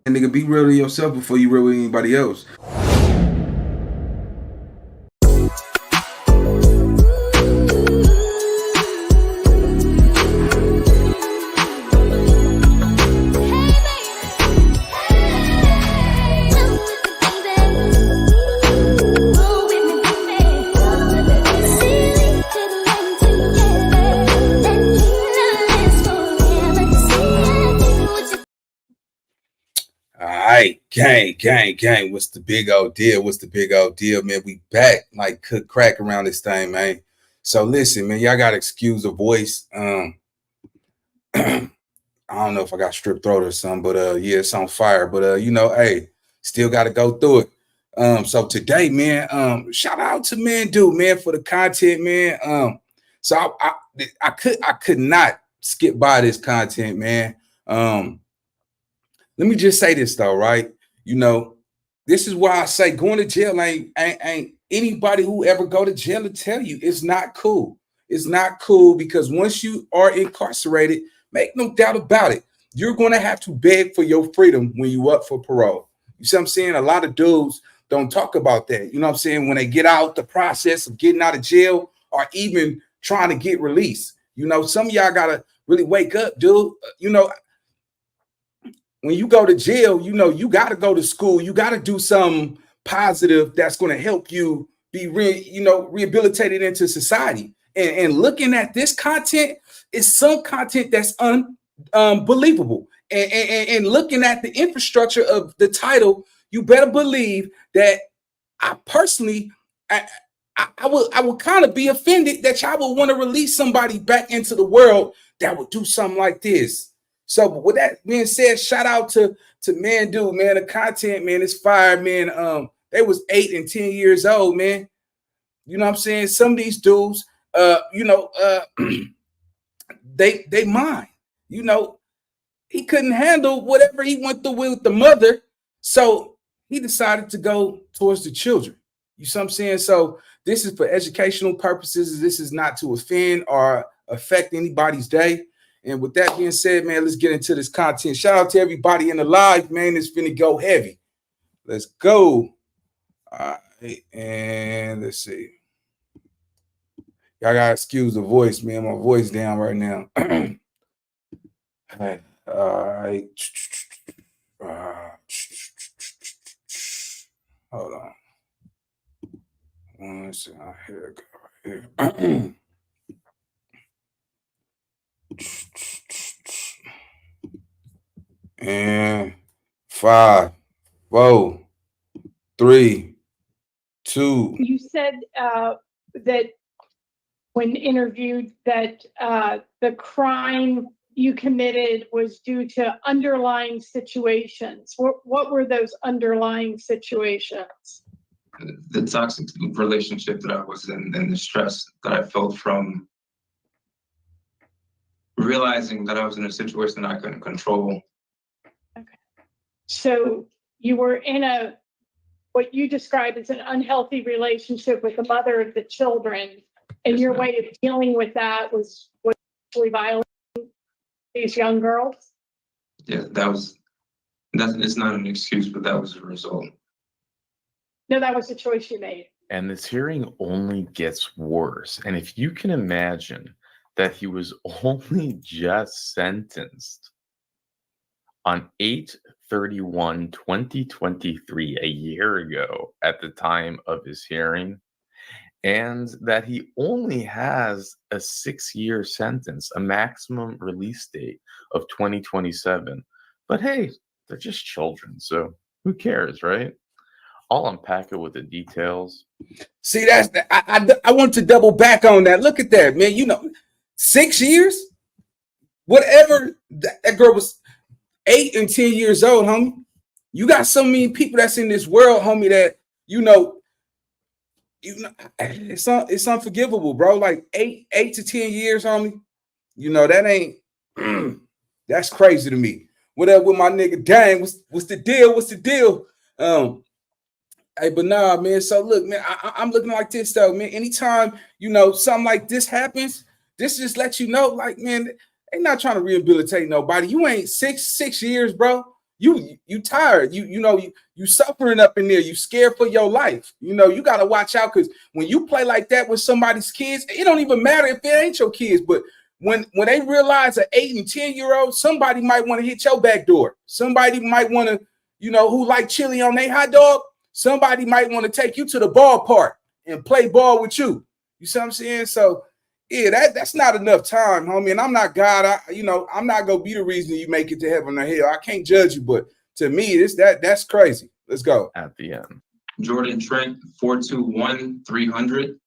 And nigga, be real to yourself before you real with anybody else. All right, gang. What's the big old deal? What's the big old deal, man? We back like cook crack around this thing, man. So listen, man, y'all gotta excuse the voice. I don't know if I got strep throat or something, but yeah, it's on fire. But hey, still gotta go through it. So today, man, shout out to man, dude, man, for the content, man. So I could not skip by this content, man. Let me just say this though, right? You know, this is why I say going to jail ain't anybody who ever go to jail to tell you it's not cool. It's not cool because once you are incarcerated, make no doubt about it, you're going to have to beg for your freedom when you up for parole. You see what I'm saying? A lot of dudes don't talk about that. You know what I'm saying? When they get out, the process of getting out of jail or even trying to get released. You know, some of y'all got to really wake up, dude. You know, when you go to jail, you know, you got to go to school. You got to do something positive that's going to help you be rehabilitated into society. And looking at this content is some content that's unbelievable. And looking at the infrastructure of the title, you better believe that I personally, I would kind of be offended that y'all would want to release somebody back into the world that would do something like this. So with that being said, shout out to man, dude, man. The content, man, is fire, man. They was 8 and 10 years old, man. You know what I'm saying? Some of these dudes, they mind. You know, he couldn't handle whatever he went through with the mother, so he decided to go towards the children. You see what I'm saying? So this is for educational purposes. This is not to offend or affect anybody's day. And with that being said, man, let's get into this content. Shout out to everybody in the live, man. It's finna go heavy. Let's go. All right, and let's see. Y'all gotta excuse the voice, man. My voice down right now. All right. Hold on. Let's see. Here it go right here. And 5, 4, 3, 2. You said that when interviewed that the crime you committed was due to underlying situations. What were those underlying situations? The toxic relationship that I was in and the stress that I felt from realizing that I was in a situation that I couldn't control. Okay. So you were in what you describe as an unhealthy relationship with the mother of the children, and your way of dealing with that was actually violating these young girls? Yeah, it's not an excuse, but that was the result. No, that was the choice you made. And this hearing only gets worse. And if you can imagine that he was only just sentenced on 8/31/2023, a year ago at the time of his hearing, and that he only has a 6-year sentence, a maximum release date of 2027. But hey, they're just children, so who cares, right? I'll unpack it with the details. See, that's I want to double back on that. Look at that, man. You know, 6 years, whatever. That girl was 8 and 10 years old, homie. You got so many people that's in this world, homie, that it's unforgivable, bro. Like 8 to 10 years, homie. You know that ain't. That's crazy to me. What up with my nigga? Dang, what's the deal? What's the deal? Hey, but nah, man. So look, man, I'm looking like this though, man. Anytime something like this happens, this just lets you know, like, man, they not trying to rehabilitate nobody. You ain't six years, bro. You tired. You suffering up in there. You scared for your life. You got to watch out, because when you play like that with somebody's kids, it don't even matter if it ain't your kids. But when they realize an 8 and 10-year-old, somebody might want to hit your back door. Somebody might want to, who like chili on their hot dog. Somebody might want to take you to the ballpark and play ball with you. You see what I'm saying? So yeah, that's not enough time, homie. And I'm not God. I'm not gonna be the reason you make it to heaven or hell. I can't judge you, but to me, that's crazy. Let's go. At the end. Jordan Trent, 421-300.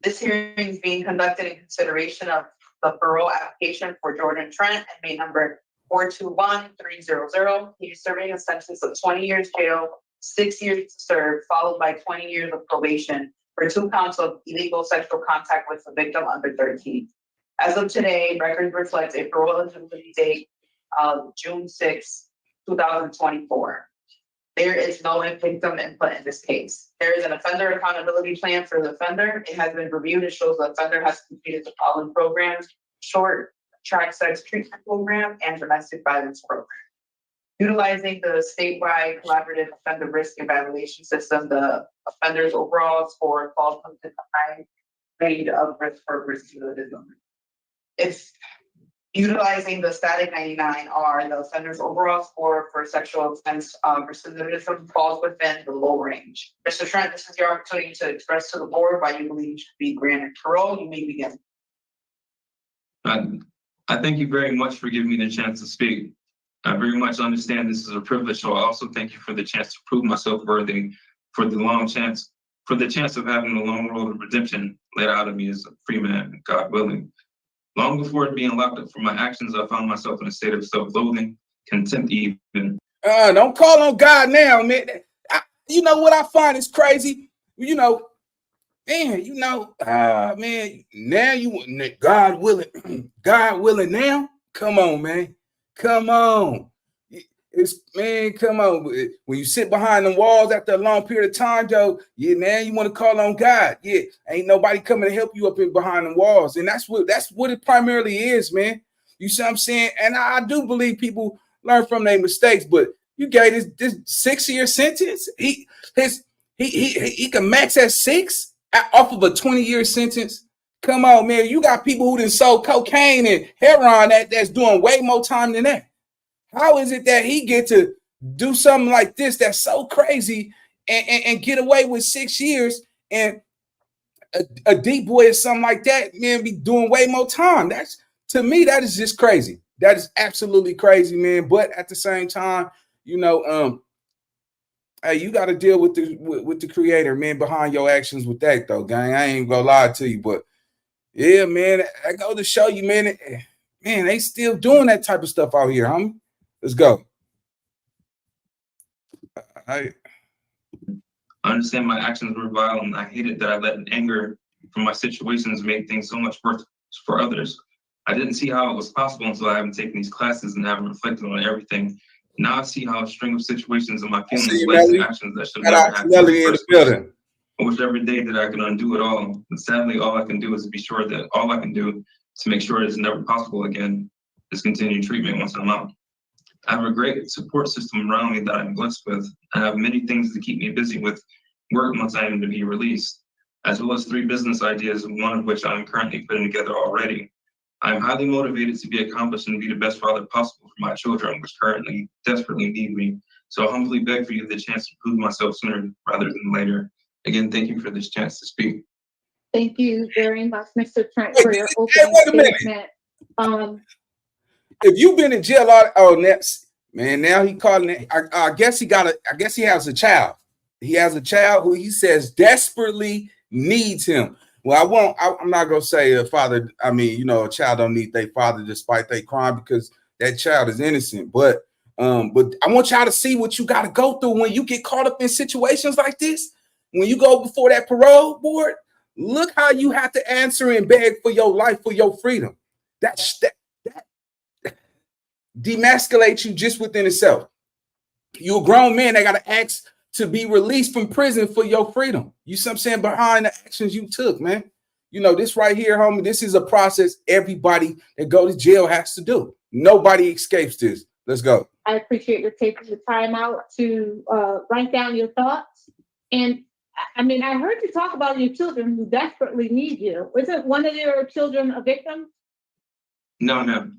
This hearing is being conducted in consideration of the parole application for Jordan Trent, inmate number 421-300. He is serving a sentence of 20 years jail, 6 years to serve, followed by 20 years of probation for 2 counts of illegal sexual contact with a victim under 13. As of today, record reflects a parole eligibility date of June 6, 2024. There is no victim input in this case. There is an offender accountability plan for the offender. It has been reviewed and shows the offender has completed the following programs: short track sex treatment program and domestic violence program. Utilizing the statewide collaborative offender risk evaluation system, the offender's overall score falls into the high grade of risk for recidivism. If utilizing the static 99R, the offender's overall score for sexual offense recidivism falls within the low range. Mr. Trent, this is your opportunity to express to the board why you believe you should be granted parole. You may begin. I thank you very much for giving me the chance to speak. I very much understand this is a privilege, so I also thank you for the chance to prove myself worthy, for the chance of having the long road of redemption laid out of me as a free man, God willing. Long before being locked up for my actions, I found myself in a state of self-loathing, contempt even. Don't call on God now, man. You know what I find is crazy? Man, now God willing, God willing now? Come on, man. Come on. Come on. When you sit behind the walls after a long period of time, though, yeah, man, you want to call on God. Yeah, ain't nobody coming to help you up in behind the walls. And that's what it primarily is, man. You see what I'm saying? And I do believe people learn from their mistakes, but you gave this 6-year sentence. He can max at 6 off of a 20-year sentence. Come on, man. You got people who done sold cocaine and heroin that's doing way more time than that. How is it that he get to do something like this that's so crazy and get away with 6 years, and a deep boy or something like that, man, be doing way more time? That's, to me, that is just crazy. That is absolutely crazy, man. But at the same time, hey, you got to deal with the creator, man, behind your actions with that, though, gang. I ain't gonna lie to you, but yeah, man, I go to show you, man, they still doing that type of stuff out here, homie. Let's go. I understand my actions were vile, and I hated that I let anger from my situations make things so much worse for others. I didn't see how it was possible until I haven't taken these classes and haven't reflected on everything. Now I see how a string of situations and my feelings led to actions that should never happen in the first place. I wish every day that I could undo it all. And sadly, all I can do is all I can do to make sure it's never possible again is continue treatment once I'm out. I have a great support system around me that I'm blessed with. I have many things to keep me busy with work once I am to be released, as well as 3 business ideas, one of which I'm currently putting together already. I'm highly motivated to be accomplished and be the best father possible for my children, which currently desperately need me. So I humbly beg for you the chance to prove myself sooner rather than later. Again, thank you for this chance to speak. Thank you very much, Mr. Trent, for your opening statement. If you've been in jail, now he calling it. I guess he has a child. He has a child who he says desperately needs him. Well, I'm not gonna say a father. I mean, a child don't need their father despite their crime, because that child is innocent. But I want y'all to see what you got to go through when you get caught up in situations like this. When you go before that parole board, look how you have to answer and beg for your life, for your freedom. That demasculates you just within itself. You're a grown man that got to ask to be released from prison for your freedom. You see what I'm saying? Behind the actions you took, man. This right here, homie, this is a process everybody that go to jail has to do. Nobody escapes this. Let's go. I appreciate your taking the time out to write down your thoughts. And I mean, I heard you talk about your children who desperately need you. Isn't one of your children a victim? No, no.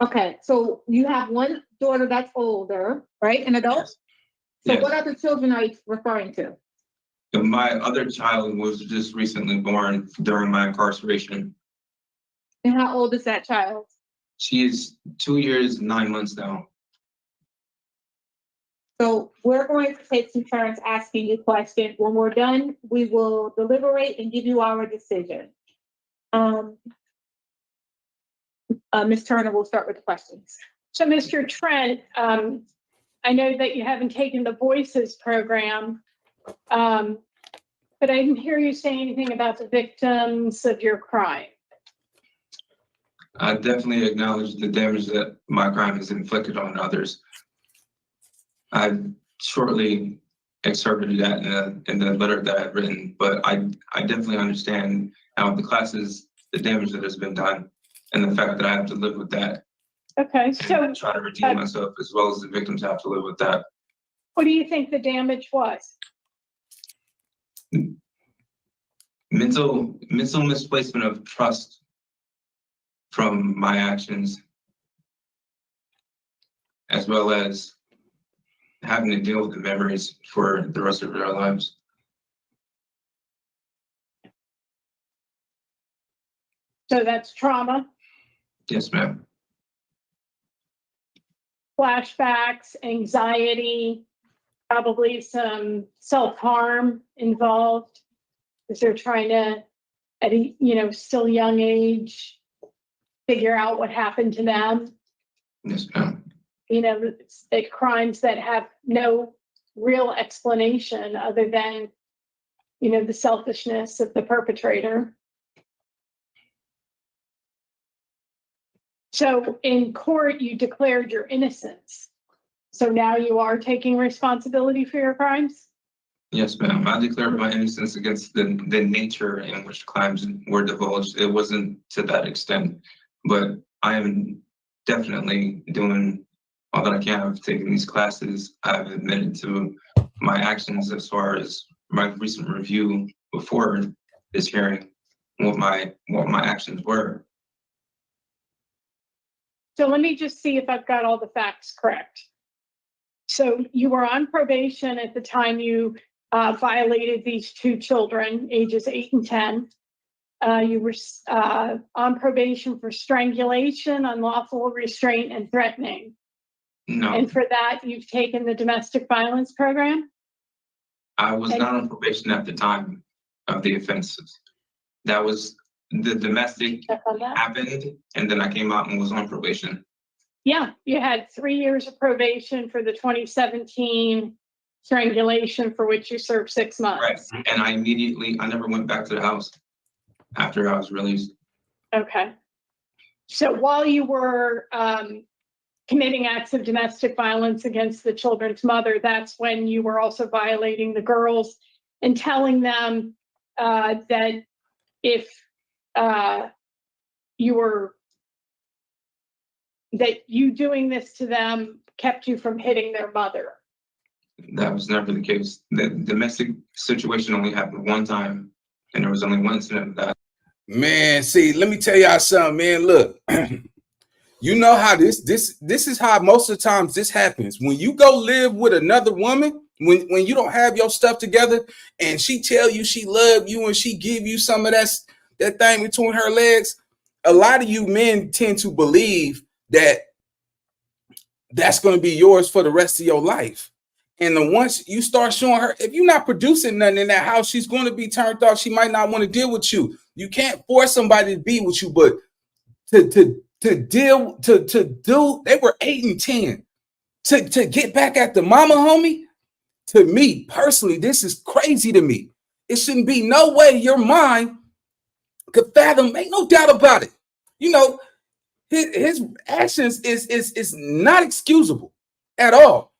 Okay, so you have one daughter that's older, right? An adult? So Yes. what other children are you referring to? And my other child was just recently born during my incarceration. And how old is that child? She is 2 years, 9 months now. So we're going to take some turns asking you questions. When we're done, we will deliberate and give you our decision. Ms. Turner, we'll start with the questions. So, Mr. Trent, I know that you haven't taken the Voices program, but I didn't hear you say anything about the victims of your crime. I definitely acknowledge the damage that my crime has inflicted on others. I shortly excerpted that in the letter that I've written, but I definitely understand how the classes, the damage that has been done, and the fact that I have to live with that. Okay, so And try to redeem myself, as well as the victims have to live with that. what do you think the damage was? Mental misplacement of trust from my actions, as well as having to deal with the memories for the rest of their lives. So that's trauma, Yes, ma'am. flashbacks, anxiety, probably some self-harm involved, because they're trying to, at a still young age, figure out what happened to them. Yes, ma'am. It's crimes that have no real explanation other than, the selfishness of the perpetrator. So in court, you declared your innocence. So now you are taking responsibility for your crimes? Yes, ma'am. I declared my innocence against the nature in which crimes were divulged. It wasn't to that extent, but I am definitely doing all that I can. I've taken these classes. I've admitted to my actions as far as my recent review before this hearing, what my actions were. So let me just see if I've got all the facts correct. So you were on probation at the time you violated these two children, ages 8 and 10. You were on probation for strangulation, unlawful restraint, and threatening. No, And for that, you've taken the domestic violence program? I was not on probation at the time of the offenses. That was the domestic Check on that. happened, and then I came out and was on probation. Yeah, you had 3 years of probation for the 2017 strangulation, for which you served 6 months. Right. And I never went back to the house after I was released. Okay. So while you were committing acts of domestic violence against the children's mother, that's when you were also violating the girls and telling them that if you doing this to them kept you from hitting their mother. That was never the case. The domestic situation only happened one time, and there was only one incident of that. Man, see, let me tell y'all something, man. Look, you know how this is how most of the times this happens. When you go live with another woman, when you don't have your stuff together, and she tell you she love you and she give you some of that thing between her legs, a lot of you men tend to believe that that's going to be yours for the rest of your life. And then once you start showing her, if you're not producing nothing in that house, she's going to be turned off. She might not want to deal with you. You can't force somebody to be with you, but to do, they were 8 and 10. To get back at the mama, homie, to me personally, this is crazy to me. It shouldn't be no way your mind could fathom, ain't no doubt about it. His actions is not excusable at all,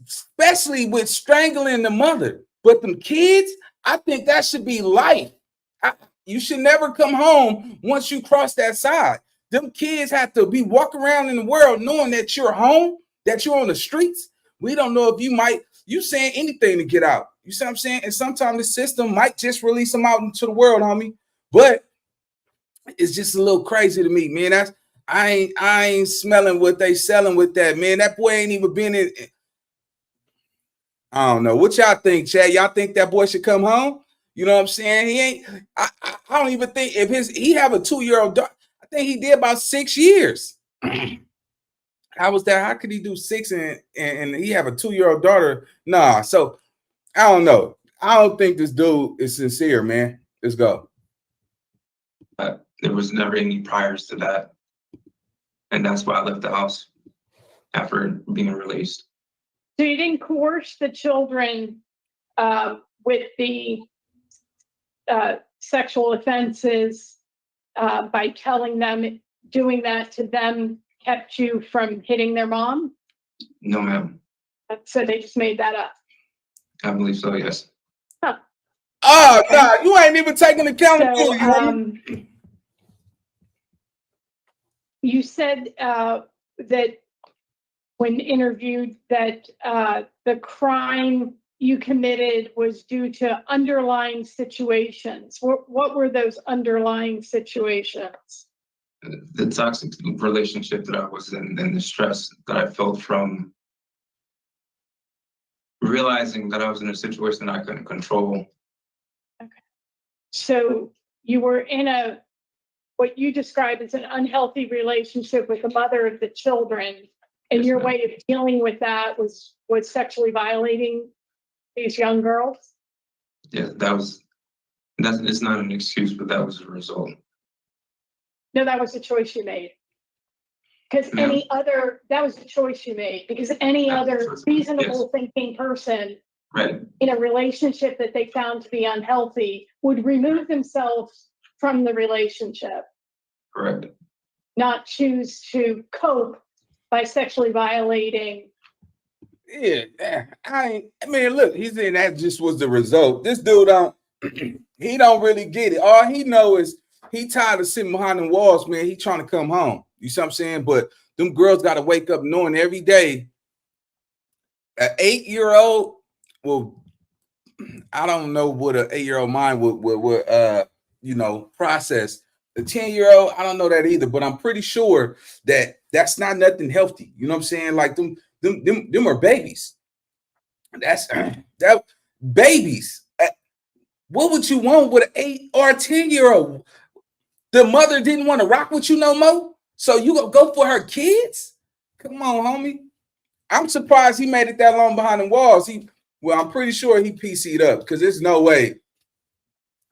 especially with strangling the mother. But them kids, I think that should be life. You should never come home once you cross that side. Them kids have to be walking around in the world knowing that you're home, that you're on the streets. We don't know if you saying anything to get out. You see what I'm saying? And sometimes the system might just release them out into the world, homie. But it's just a little crazy to me, man. I ain't smelling what they selling with that, man. That boy ain't even been in. I don't know. What y'all think, Chad? Y'all think that boy should come home? You know what I'm saying? He ain't. I don't even think if he have a 2-year-old daughter. I think he did about 6 years. How was that? How could he do 6 and he have a 2-year-old daughter? Nah. So I don't know. I don't think this dude is sincere, man. Let's go. There was never any priors to that, and that's why I left the house after being released. So you didn't coerce the children with the sexual offenses by telling them doing that to them kept you from hitting their mom? No, ma'am. So they just made that up. I believe so, yes. Huh. Oh, nah, you ain't even taking accountability. So, you said that when interviewed that the crime you committed was due to underlying situations. What were those underlying situations? The toxic relationship that I was in and the stress that I felt from realizing that I was in a situation that I couldn't control. Okay. So you were in what you describe as an unhealthy relationship with the mother of the children, and Yes, your ma'am. way of dealing with that was sexually violating these young girls? Yeah, it's not an excuse, but that was a result. No, that was the choice you made. Because that was the choice you made, because any other reasonable thinking person Right. in a relationship that they found to be unhealthy would remove themselves from the relationship, Correct. not choose to cope by sexually violating. Yeah, I mean, look, he's saying that just was the result. This dude he don't really get it. All he know is he tired of sitting behind the walls, man. He trying to come home. You see what I'm saying? But them girls got to wake up knowing every day. An 8-year-old, well, I don't know what an 8-year-old mind would process. The 10-year-old, I don't know that either, but I'm pretty sure that that's not nothing healthy. You know what I'm saying? Like them are babies. That's that babies. What would you want with an 8 or a 10-year-old? The mother didn't want to rock with you no more, so you gonna go for her kids? Come on, homie. I'm surprised he made it that long behind the walls. I'm pretty sure he PC'd up, because there's no way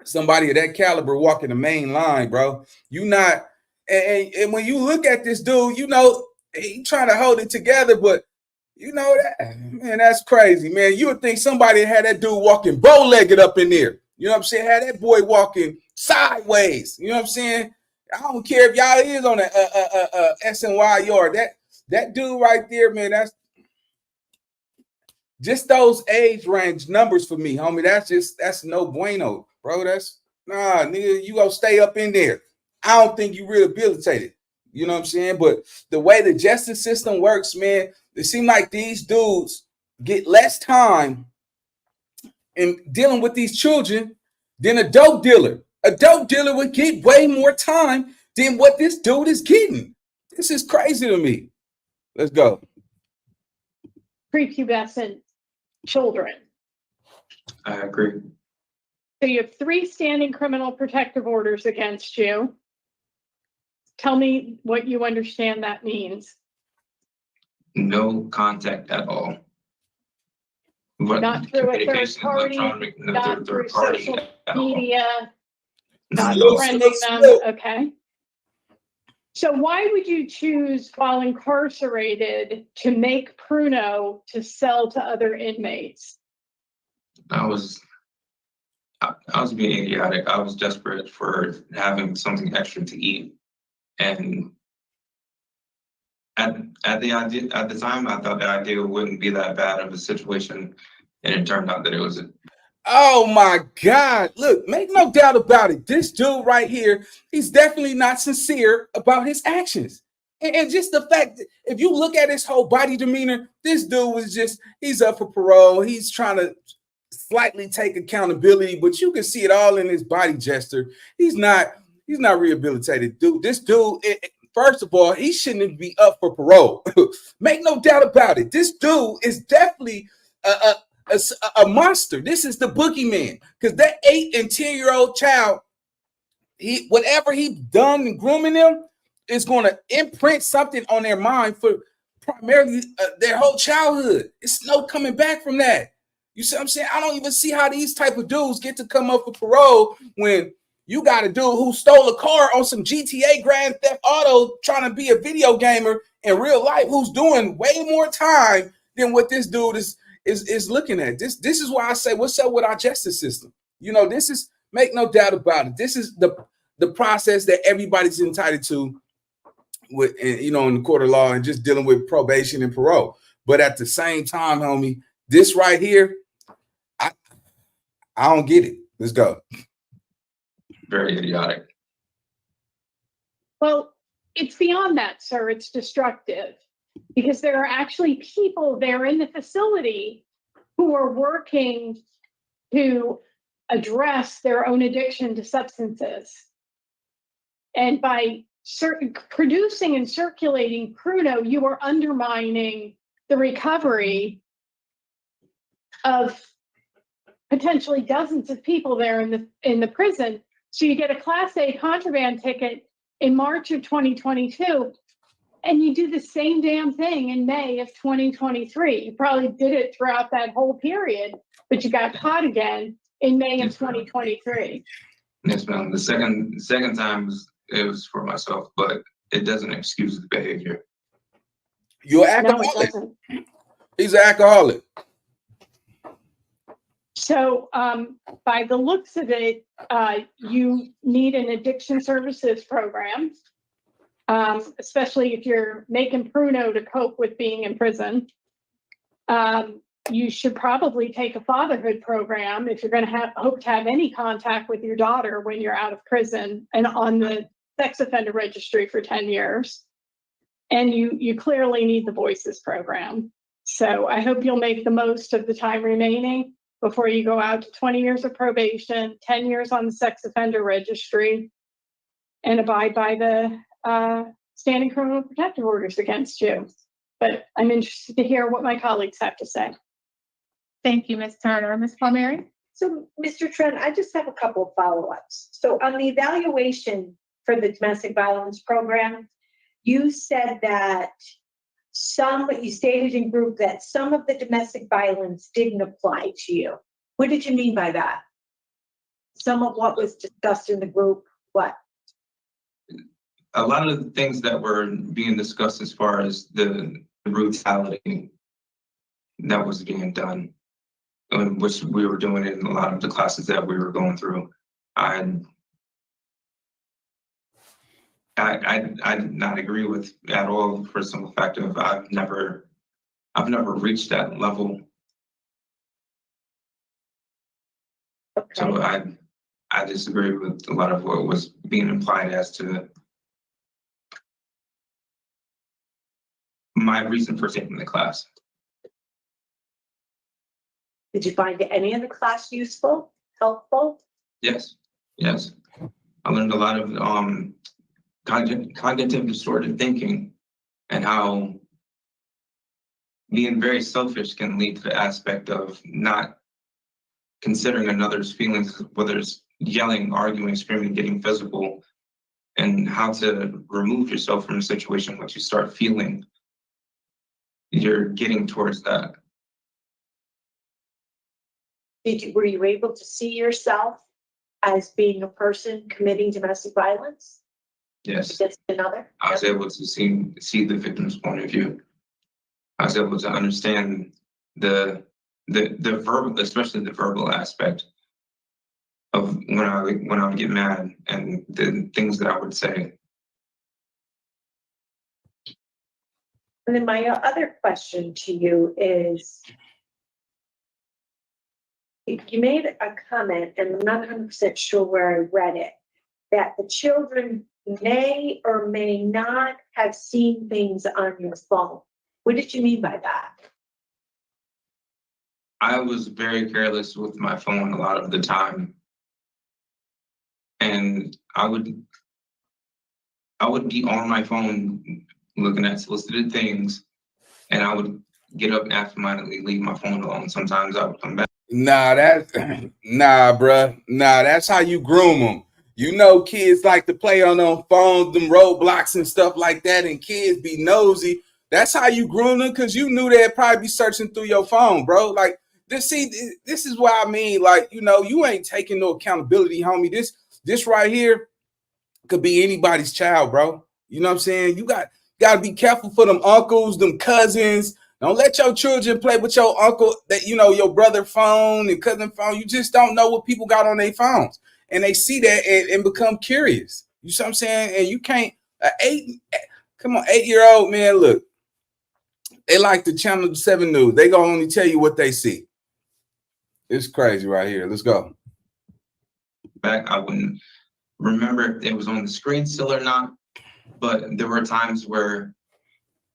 somebody of that caliber walking the main line, bro. You not, and when you look at this dude, you know he trying to hold it together, but you know that, man, that's crazy, man. You would think somebody had that dude walking bow-legged up in there. You know what I'm saying? Had that boy walking sideways. You know what I'm saying? I don't care if y'all is on a SNY yard. That dude right there, man, that's just those age range numbers for me, homie. That's no bueno, bro. That's nah, nigga. You gonna stay up in there. I don't think you rehabilitated. You know what I'm saying? But the way the justice system works, man, it seems like these dudes get less time in dealing with these children than a dope dealer. A dope dealer would get way more time than what this dude is getting. This is crazy to me. Let's go. Prepubescent children. I agree. So you have 3 standing criminal protective orders against you. Tell me what you understand that means. No contact at all. But Not through a third communication, party, electronic, no not through third party social at all. media, not Slow, friending slow, them. slow. Okay. So why would you choose, while incarcerated, to make Pruno to sell to other inmates? I was being idiotic. I was desperate for having something extra to eat, and at the time, I thought the idea wouldn't be that bad of a situation, and it turned out that it was. Oh my God. Look, make no doubt about it. This dude right here, he's definitely not sincere about his actions. And just the fact that if you look at his whole body demeanor, this dude was just, he's up for parole. He's trying to slightly take accountability, but you can see it all in his body gesture. He's not rehabilitated. Dude, this dude, first of all, he shouldn't be up for parole. Make no doubt about it. This dude is definitely a monster. This is the boogeyman, because that 8 and 10-year-old child, whatever he done in grooming them is going to imprint something on their mind for primarily their whole childhood. It's no coming back from that. You see what I'm saying? I don't even see how these type of dudes get to come up for parole when you got a dude who stole a car on some GTA Grand Theft Auto trying to be a video gamer in real life, who's doing way more time than what this dude is looking at. This is why I say, what's up with our justice system? You know, this is, make no doubt about it, this is the process that everybody's entitled to with, you know, in the court of law, and just dealing with probation and parole. But at the same time, homie, this right here, I don't get it. Let's go. Very idiotic. Well, it's beyond that, sir. It's destructive, because there are actually people there in the facility who are working to address their own addiction to substances. And by producing and circulating Pruno, you are undermining the recovery of potentially dozens of people there in the prison. So you get a Class A contraband ticket in March of 2022, and you do the same damn thing in May of 2023. You probably did it throughout that whole period, but you got caught again in May of 2023. Yes, ma'am. The second time it was for myself, but it doesn't excuse the behavior. You're an No, it alcoholic. doesn't. He's an alcoholic. So by the looks of it, you need an addiction services program, especially if you're making Pruno to cope with being in prison. You should probably take a fatherhood program if you're going to hope to have any contact with your daughter when you're out of prison and on the sex offender registry for 10 years. And you clearly need the Voices program. So I hope you'll make the most of the time remaining before you go out to 20 years of probation, 10 years on the sex offender registry, and abide by the standing criminal protective orders against you. But I'm interested to hear what my colleagues have to say. Thank you, Ms. Turner. Ms. Palmieri? So, Mr. Trent, I just have a couple of follow-ups. So on the evaluation for the domestic violence program, you said that you stated in group that some of the domestic violence didn't apply to you. What did you mean by that? Some of what was discussed in the group, what? A lot of the things that were being discussed as far as the brutality that was being done, which we were doing in a lot of the classes that we were going through, I did not agree with at all, for the simple fact of I've never reached that level. Okay. So I disagree with a lot of what was being implied as to my reason for taking the class. Did you find any of the class useful, helpful? Yes. I learned a lot of cognitive distorted thinking, and how being very selfish can lead to the aspect of not considering another's feelings, whether it's yelling, arguing, screaming, getting physical, and how to remove yourself from a situation once you start feeling you're getting towards that. Were you able to see yourself as being a person committing domestic violence Yes, against another? I was able to see the victim's point of view. I was able to understand the verbal, especially the verbal aspect of when I would get mad and the things that I would say. And then my other question to you is, you made a comment, and I'm not 100% sure where I read it, that the children may or may not have seen things on your phone. What did you mean by that? I was very careless with my phone a lot of the time. And I would be on my phone looking at solicited things, and I would get up and absentmindedly leave my phone alone. Sometimes I would come back. Nah, bruh. Nah, that's how you groom them. You know, kids like to play on them phones, them roadblocks and stuff like that, and kids be nosy. That's how you groom them, because you knew they'd probably be searching through your phone, bro. Like, this is what I mean. Like, you know, you ain't taking no accountability, homie. This right here could be anybody's child, bro. You know what I'm saying? You got to be careful for them uncles, them cousins. Don't let your children play with your uncle, that, you know, your brother phone and cousin phone. You just don't know what people got on their phones. And they see that and become curious. You see what I'm saying? And you can't, 8-year-old, man, look, they like the Channel 7 News. They gonna only tell you what they see. It's crazy right here. Let's go. Back, I wouldn't remember if it was on the screen still or not, but there were times where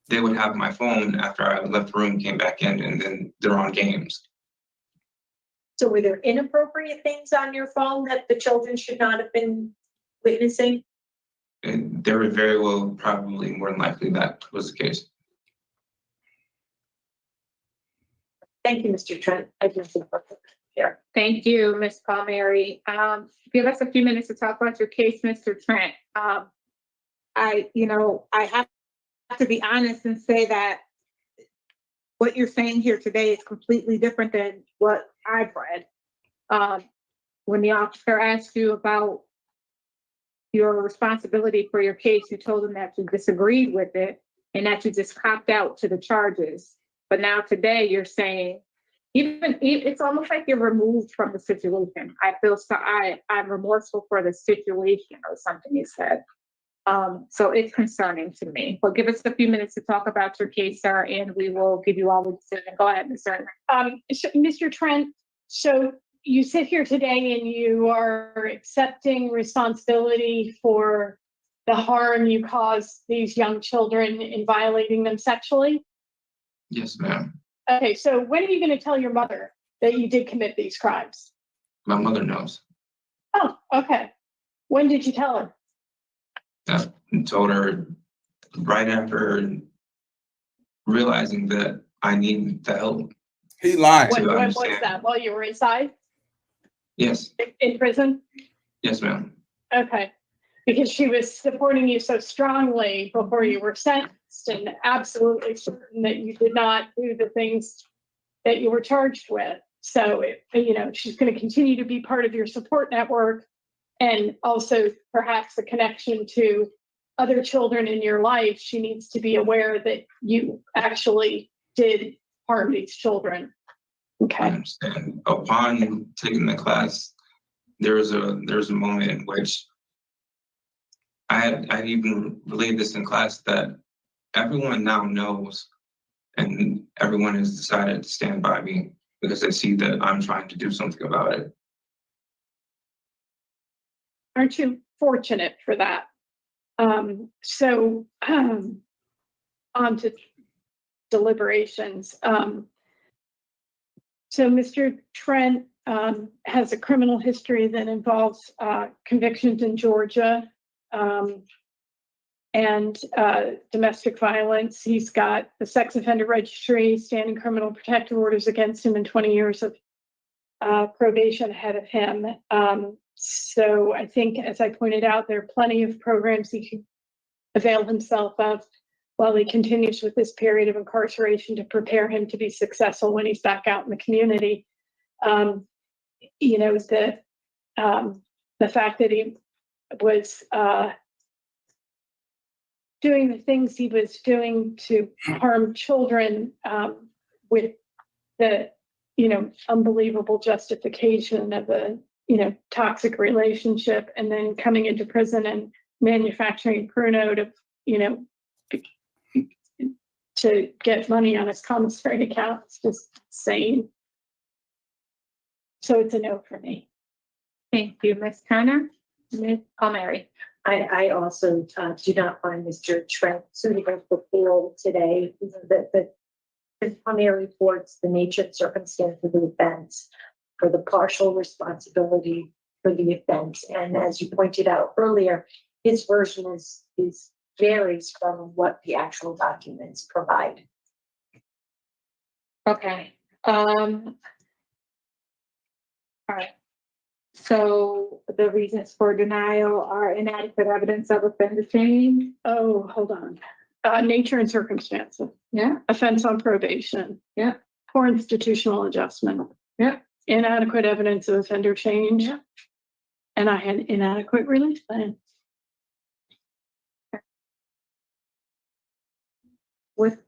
they would have my phone after I left the room, came back in, and then they're on games. So were there inappropriate things on your phone that the children should not have been witnessing? And there were very well, probably more than likely that was the case. Thank you, Mr. Trent. I just here. Thank you, Ms. Palmieri. Give us a few minutes to talk about your case, Mr. Trent. I have to be honest and say that what you're saying here today is completely different than what I've read. When the officer asked you about your responsibility for your case, you told him that you disagreed with it and that you just copped out to the charges. But now today you're saying, even it's almost like you're removed from the situation. I'm remorseful for the situation or something you said. So it's concerning to me. But give us a few minutes to talk about your case, sir, and we will give you all the decision. Go ahead, Mr. Mr. Trent, so you sit here today and you are accepting responsibility for the harm you caused these young children in violating them sexually? Yes, ma'am. Okay, so when are you going to tell your mother that you did commit these crimes? My mother knows. Oh, okay. When did you tell her? I told her right after realizing that I need the help. He lying. When was understand. that? While you were inside? Yes. In prison? Yes, ma'am. Okay. Because she was supporting you so strongly before you were sentenced and absolutely certain that you did not do the things that you were charged with. So, she's going to continue to be part of your support network, and also perhaps a connection to other children in your life. She needs to be aware that you actually did harm these children. I Okay. understand. Upon taking the class, there was a moment in which I even relayed this in class that everyone now knows, and everyone has decided to stand by me because they see that I'm trying to do something about it. Aren't you fortunate for that? On to deliberations. So Mr. Trent has a criminal history that involves convictions in Georgia and domestic violence. He's got the sex offender registry, standing criminal protective orders against him, and 20 years of probation ahead of him. So I think, as I pointed out, there are plenty of programs he can avail himself of while he continues with this period of incarceration to prepare him to be successful when he's back out in the community. The fact that he was doing the things he was doing to harm children with the, unbelievable justification of a, toxic relationship, and then coming into prison and manufacturing a crew note of, to get money on his commissary account. It's just insane. So it's a no for me. Thank you, Ms. Turner. Ms. Palmieri. I also do not find Mr. Trent suitable for parole today. The primary reports the nature and circumstance of the offense for the partial responsibility for the offense. And as you pointed out earlier, his version is varies from what the actual documents provide. Okay. All right. So the reasons for denial are inadequate evidence of offender change. Oh, hold on. Nature and circumstances, Yeah. offense on probation. Yeah. Poor institutional adjustment. Yeah. Inadequate evidence of offender change. Yeah. And I had inadequate release plan. With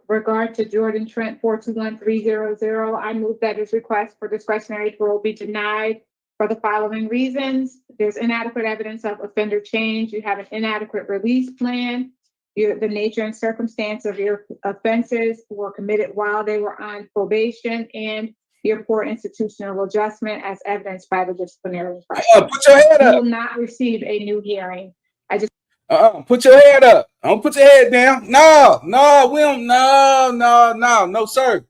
regard to Jordan Trent 421300, I move that his request for discretionary parole be denied for the following reasons. There's inadequate evidence of offender change. You have an inadequate release plan. The nature and circumstance of your offenses were committed while they were on probation, and your poor institutional adjustment as evidenced by the disciplinary process. Put your head You up. will not receive a new hearing. Put your head up. Don't put your head down. No, we don't. No, sir.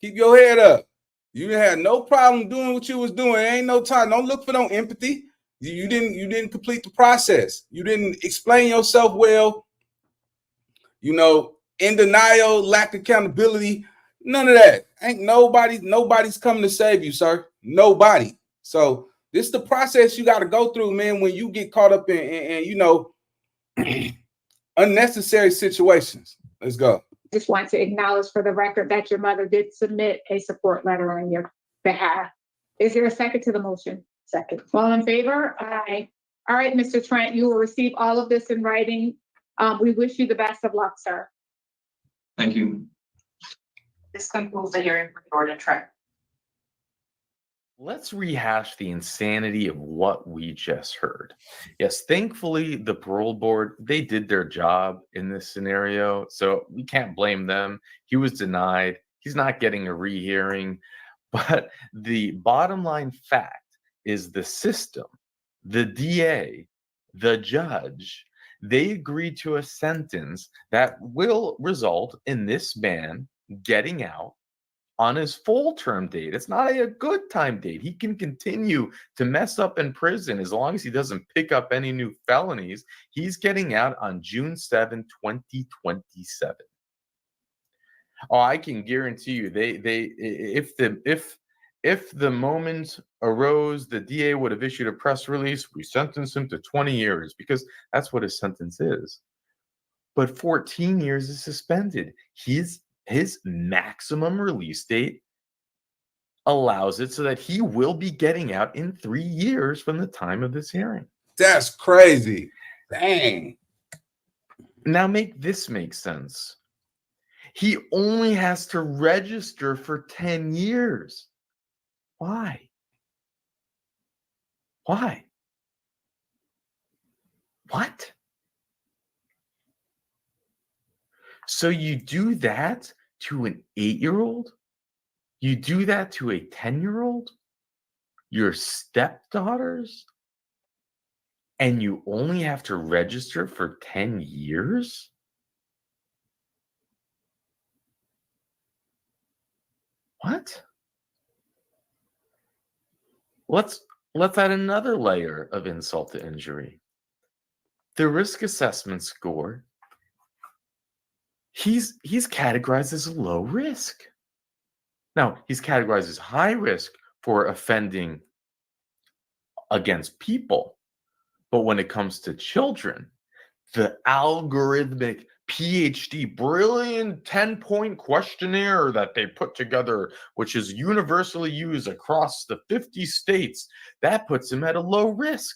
Keep your head up. You had no problem doing what you was doing. Ain't no time. Don't look for no empathy. You didn't complete the process. You didn't explain yourself well. In denial, lack accountability, none of that. Ain't nobody's coming to save you, sir. Nobody. So this is the process you got to go through, man, when you get caught up in unnecessary situations. Let's go. Just want to acknowledge for the record that your mother did submit a support letter on your behalf. Is there a second to the motion? Second. All in favor? Aye. All right, Mr. Trent, you will receive all of this in writing. We wish you the best of luck, sir. Thank you. This concludes the hearing for Jordan Trent. Let's rehash the insanity of what we just heard. Yes, thankfully, the parole board, they did their job in this scenario, so we can't blame them. He was denied. He's not getting a rehearing. But the bottom line fact is the system, the DA, the judge, they agreed to a sentence that will result in this man getting out on his full term date. It's not a good time date. He can continue to mess up in prison as long as he doesn't pick up any new felonies. He's getting out on June 7, 2027. Oh, I can guarantee you, if the moment arose, the DA would have issued a press release. We sentenced him to 20 years because that's what his sentence is. But 14 years is suspended. His maximum release date allows it so that he will be getting out in 3 years from the time of this hearing. That's crazy. Dang. Now make this make sense. He only has to register for 10 years. Why? Why? What? So you do that to an 8-year-old? You do that to a 10-year-old? Your stepdaughters? And you only have to register for 10 years? What? Let's add another layer of insult to injury. The risk assessment score, he's categorized as low risk. Now, he's categorized as high risk for offending against people. But when it comes to children, the algorithmic PhD, brilliant 10-point questionnaire that they put together, which is universally used across the 50 states, that puts him at a low risk.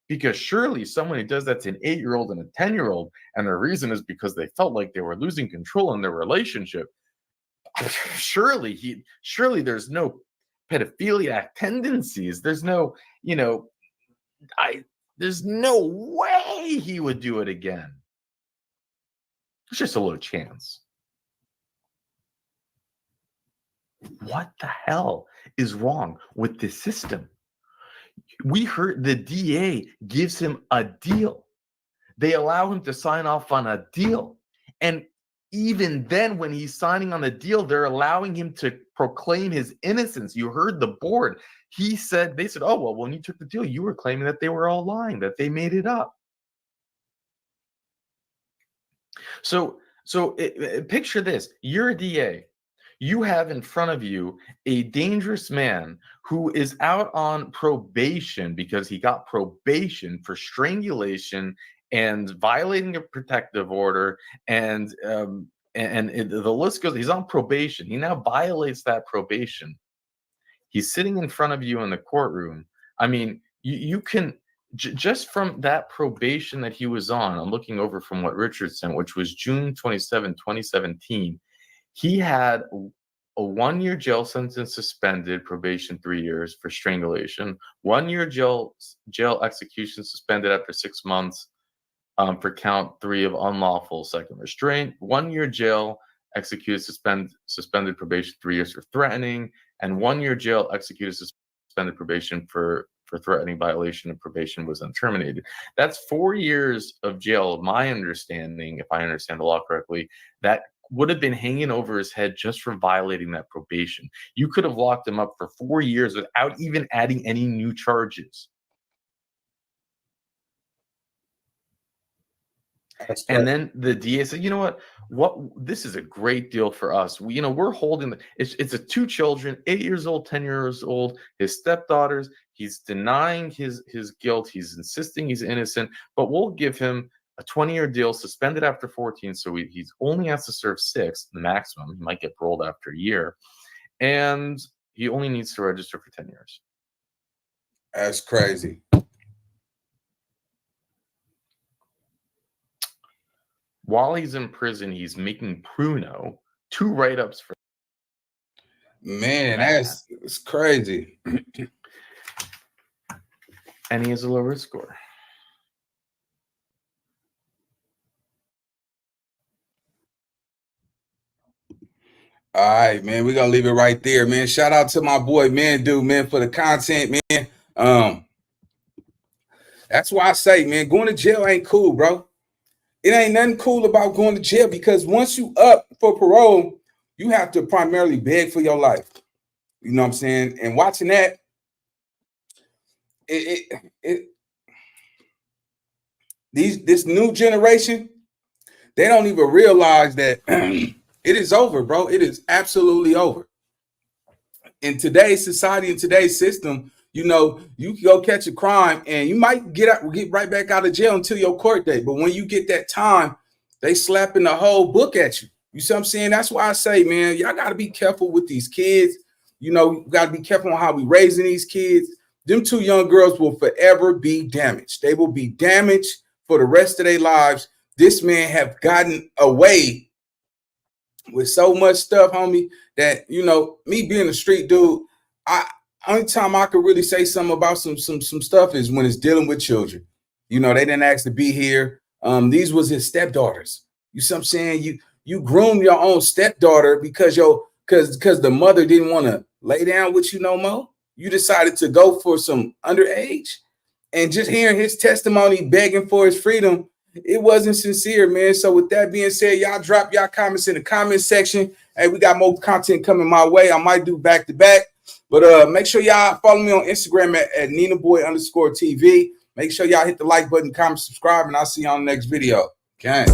Because surely someone who does that to an 8-year-old and a 10-year-old, and the reason is because they felt like they were losing control in their relationship, surely there's no pedophiliac tendencies. There's no, there's no way he would do it again. It's just a low chance. What the hell is wrong with this system? We heard the DA gives him a deal. They allow him to sign off on a deal. And even then, when he's signing on the deal, they're allowing him to proclaim his innocence. You heard the board. They said, oh, well, when you took the deal, you were claiming that they were all lying, that they made it up. So picture this. You're a DA. You have in front of you a dangerous man who is out on probation because he got probation for strangulation and violating a protective order, and the list goes. He's on probation. He now violates that probation. He's sitting in front of you in the courtroom. I mean, you can just from that probation that he was on. I'm looking over from what Richard sent, which was June 27, 2017. He had a 1-year jail sentence suspended, probation 3 years for strangulation, 1 year jail execution suspended after 6 months for count 3 of unlawful second restraint, 1 year jail executed suspended probation 3 years for threatening, and 1 year jail executed suspended probation for threatening violation of probation was then terminated. That's 4 years of jail, my understanding, if I understand the law correctly, that would have been hanging over his head just for violating that probation. You could have locked him up for 4 years without even adding any new charges. And then the DA said, you know what, this is a great deal for us. We're holding, it's a 2 children, 8 years old, 10 years old, his stepdaughters. He's denying his guilt. He's insisting he's innocent, but we'll give him a 20-year deal, suspended after 14. So he's only has to serve 6, the maximum. He might get paroled after a year. And he only needs to register for 10 years. That's crazy. While he's in prison, he's making Pruno 2 write-ups for. Man, that's crazy. And he has a low risk score. All right, man. We're gonna leave it right there, man. Shout out to my boy, man, for the content, man. That's why I say, man, going to jail ain't cool, bro. It ain't nothing cool about going to jail, because once you up for parole, you have to primarily beg for your life. You know what I'm saying? And watching that, this new generation, they don't even realize that it is over, bro. It is absolutely over. In today's society, in today's system, you can go catch a crime and you might get right back out of jail until your court date. But when you get that time, they slapping the whole book at you. You see what I'm saying? That's why I say, man, y'all got to be careful with these kids. You got to be careful on how we raising these kids. Them 2 young girls will forever be damaged. They will be damaged for the rest of their lives. This man have gotten away with so much stuff, homie, that, me being a street dude, only time I could really say something about some stuff is when it's dealing with children. They didn't ask to be here. These was his stepdaughters. You see what I'm saying? You groom your own stepdaughter because the mother didn't want to lay down with you no more. You decided to go for some underage, and just hearing his testimony begging for his freedom, it wasn't sincere, man. So with that being said, y'all drop y'all comments in the comment section. Hey, we got more content coming my way. I might do back to back. But make sure y'all follow me on Instagram at NinaBoy_TV. Make sure y'all hit the like button, comment, subscribe, and I'll see you on the next video. Okay.